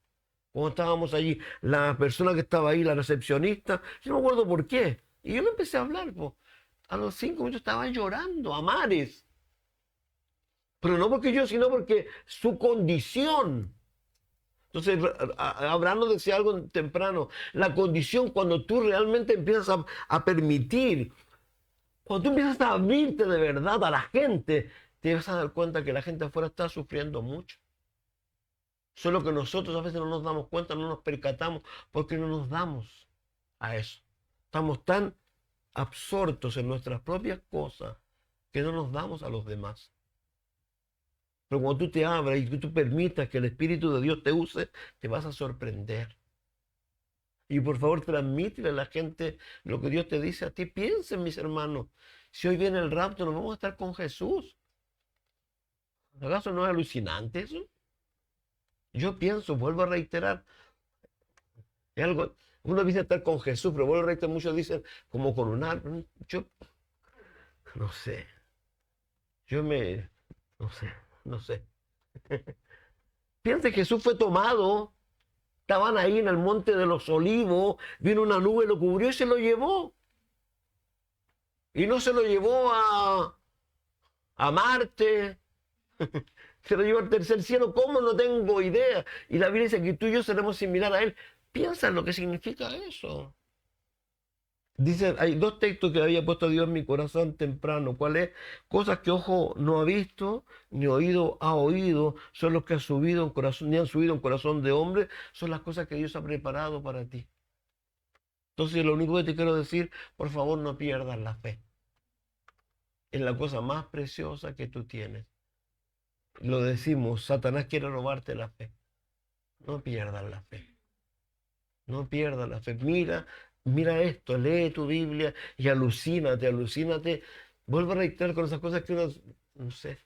Cuando estábamos allí, la persona que estaba ahí, la recepcionista, yo no me acuerdo por qué. Y yo le empecé a hablar, po. A los 5 minutos estaba llorando a mares. Pero no porque yo, sino porque su condición. Entonces, Abraham nos decía algo temprano. La condición, cuando tú realmente empiezas a permitir, cuando tú empiezas a abrirte de verdad a la gente, te vas a dar cuenta que la gente afuera está sufriendo mucho. Solo que nosotros a veces no nos damos cuenta, no nos percatamos, porque no nos damos a eso. Estamos tan absortos en nuestras propias cosas que no nos damos a los demás. Pero cuando tú te abras y tú permitas que el Espíritu de Dios te use, te vas a sorprender. Y por favor, transmítele a la gente lo que Dios te dice a ti. Piensen, mis hermanos, si hoy viene el rapto, nos vamos a estar con Jesús. ¿Acaso no es alucinante eso? Yo pienso, vuelvo a reiterar, es algo, uno dice estar con Jesús, pero vuelvo a reiterar, muchos dicen como con un árbol. Yo no sé, no sé, no sé. Piensa que Jesús fue tomado, estaban ahí en el monte de los olivos, vino una nube, lo cubrió y se lo llevó. Y no se lo llevó a Marte, se lo llevó al tercer cielo, ¿cómo? No tengo idea. Y la Biblia dice que tú y yo seremos similar a Él. Piensa en lo que significa eso. Dice, hay dos textos que había puesto Dios en mi corazón temprano. ¿Cuál es? Cosas que ojo no ha visto, ni oído ha oído, son los que han subido en corazón, ni han subido en corazón de hombre, son las cosas que Dios ha preparado para ti. Entonces, lo único que te quiero decir, por favor, no pierdas la fe. Es la cosa más preciosa que tú tienes. Lo decimos, Satanás quiere robarte la fe. No pierdas la fe. No pierdas la fe. Mira esto, lee tu Biblia y alucínate. Vuelve a reiterar con esas cosas que uno, no sé,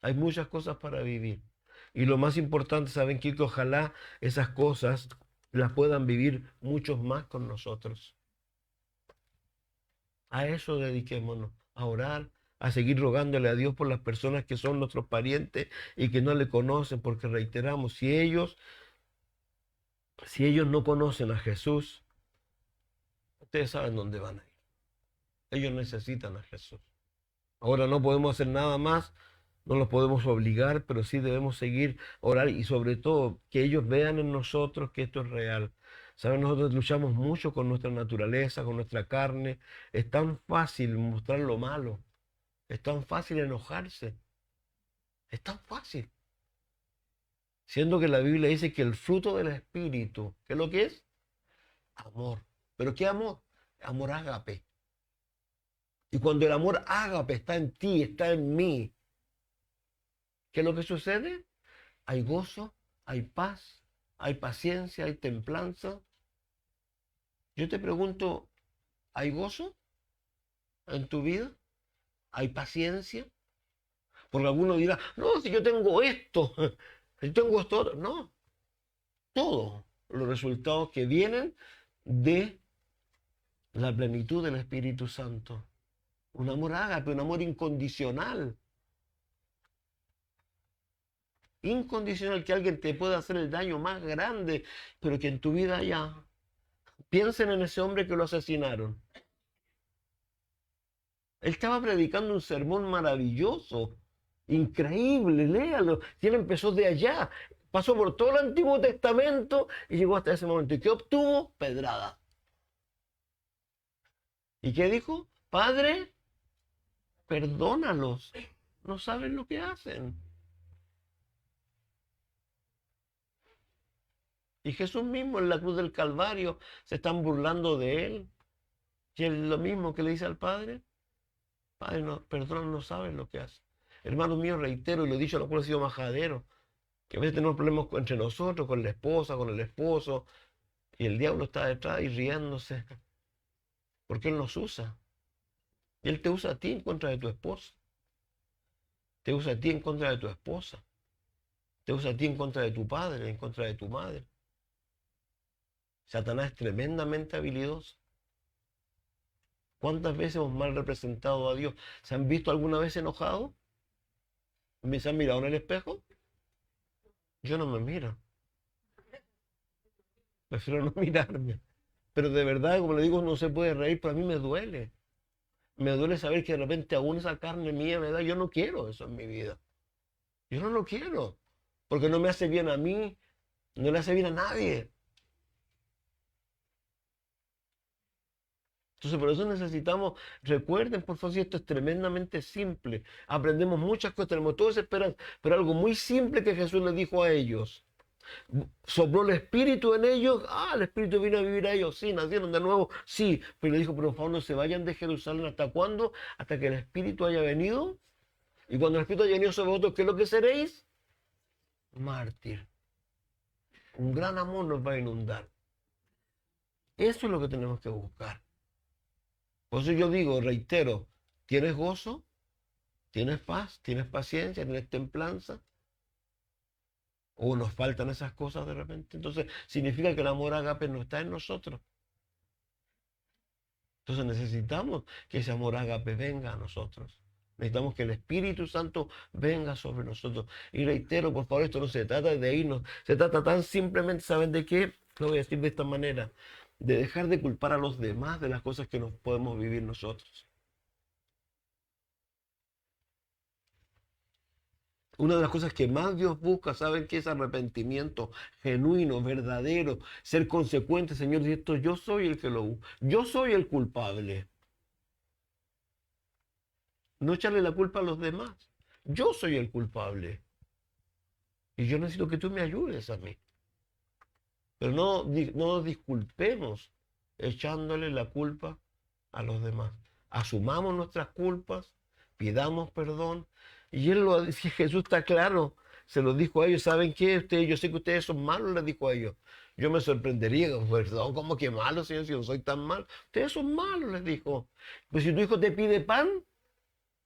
hay muchas cosas para vivir. Y lo más importante, ¿saben qué? Que ojalá esas cosas las puedan vivir muchos más con nosotros. A eso dediquémonos, a orar, a seguir rogándole a Dios por las personas que son nuestros parientes y que no le conocen, porque reiteramos, si ellos no conocen a Jesús, ustedes saben dónde van a ir. Ellos necesitan a Jesús. Ahora no podemos hacer nada más, no los podemos obligar, pero sí debemos seguir orar y sobre todo que ellos vean en nosotros que esto es real. Saben, nosotros luchamos mucho con nuestra naturaleza, con nuestra carne. Es tan fácil mostrar lo malo, es tan fácil enojarse, es tan fácil. Siendo que la Biblia dice que el fruto del Espíritu, ¿qué es lo que es? Amor. ¿Pero qué amor? Amor ágape. Y cuando el amor ágape está en ti, está en mí, ¿qué es lo que sucede? Hay gozo, hay paz, hay paciencia, hay templanza. Yo te pregunto, ¿hay gozo en tu vida? ¿Hay paciencia? Porque alguno dirá, no, si yo tengo esto, si tengo esto otro. No, todos los resultados que vienen de la plenitud del Espíritu Santo. Un amor ágape, un amor incondicional. Incondicional, que alguien te pueda hacer el daño más grande, pero que en tu vida haya. Piensen en ese hombre que lo asesinaron. Él estaba predicando un sermón maravilloso, increíble, léalo. Y él empezó de allá, pasó por todo el Antiguo Testamento y llegó hasta ese momento. ¿Y qué obtuvo? Pedrada. ¿Y qué dijo? Padre, perdónalos. No saben lo que hacen. Y Jesús mismo en la cruz del Calvario se están burlando de él. Y es lo mismo que le dice al Padre. Padre, no, perdón, no saben lo que hacen. Hermanos míos, reitero, y lo he dicho a lo cual he sido majadero, que a veces tenemos problemas entre nosotros, con la esposa, con el esposo, y el diablo está detrás y riéndose, porque él nos usa. Y él te usa a ti en contra de tu esposa, te usa a ti en contra de tu esposa, te usa a ti en contra de tu padre, en contra de tu madre. Satanás es tremendamente habilidoso. ¿Cuántas veces hemos mal representado a Dios? ¿Se han visto alguna vez enojados? ¿Se han mirado en el espejo? Yo no me miro. Prefiero no mirarme. Pero de verdad, como le digo, no se puede reír, pero a mí me duele. Me duele saber que de repente aún esa carne mía me da. Yo no quiero eso en mi vida. Yo no lo quiero. Porque no me hace bien a mí, no le hace bien a nadie. Entonces, por eso necesitamos, recuerden, por favor, si esto es tremendamente simple. Aprendemos muchas cosas, tenemos toda esa esperanza, pero algo muy simple que Jesús les dijo a ellos. Sopló el Espíritu en ellos, el Espíritu vino a vivir a ellos, sí, nacieron de nuevo, sí, pero le dijo, por favor, no se vayan de Jerusalén, ¿hasta cuándo? Hasta que el Espíritu haya venido, y cuando el Espíritu haya venido sobre vosotros, ¿qué es lo que seréis? Mártir. Un gran amor nos va a inundar. Eso es lo que tenemos que buscar. Por eso yo digo, reitero, ¿tienes gozo? ¿Tienes paz? ¿Tienes paciencia? ¿Tienes templanza? ¿O nos faltan esas cosas de repente? Entonces, significa que el amor ágape no está en nosotros. Entonces necesitamos que ese amor ágape venga a nosotros. Necesitamos que el Espíritu Santo venga sobre nosotros. Y reitero, por favor, esto no se trata de irnos. Se trata tan simplemente, ¿saben de qué? Lo voy a decir de esta manera. De dejar de culpar a los demás de las cosas que nos podemos vivir nosotros. Una de las cosas que más Dios busca, ¿saben qué? Es arrepentimiento genuino, verdadero, ser consecuente. Señor, y esto yo soy el que lo busca. Yo soy el culpable. No echarle la culpa a los demás. Yo soy el culpable. Y yo necesito que tú me ayudes a mí. Pero no nos disculpemos echándole la culpa a los demás. Asumamos nuestras culpas, pidamos perdón. Y él lo decía, Jesús está claro, se lo dijo a ellos, ¿saben qué? Yo sé que ustedes son malos, les dijo a ellos. Yo me sorprendería, perdón, ¿cómo que malo, Señor, si yo soy tan malo? Ustedes son malos, les dijo. Pues si tu hijo te pide pan,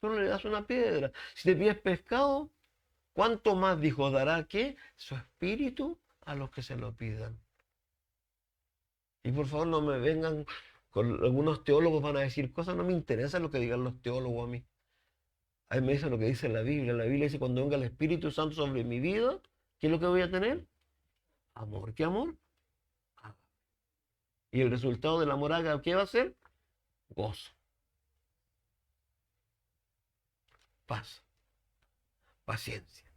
tú no le das una piedra. Si te pides pescado, ¿cuánto más, dijo, dará qué? Su espíritu a los que se lo pidan. Y por favor no me vengan con algunos teólogos van a decir cosas, no me interesa lo que digan los teólogos a mí. A mí me dice lo que dice la Biblia. La Biblia dice cuando venga el Espíritu Santo sobre mi vida, ¿qué es lo que voy a tener? Amor. ¿Qué amor? Ágape. Y el resultado del amor ágape, ¿qué va a ser? Gozo. Paz. Paciencia.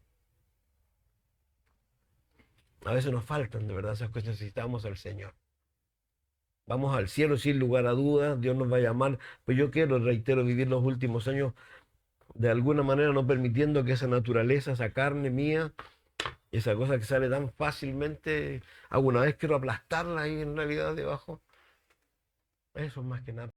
A veces nos faltan, de verdad, esas cosas. Necesitamos al Señor. Vamos al cielo sin lugar a dudas. Dios nos va a llamar. Pues yo quiero, reitero, vivir los últimos años de alguna manera no permitiendo que esa naturaleza, esa carne mía, esa cosa que sale tan fácilmente, alguna vez quiero aplastarla ahí en realidad debajo. Eso más que nada.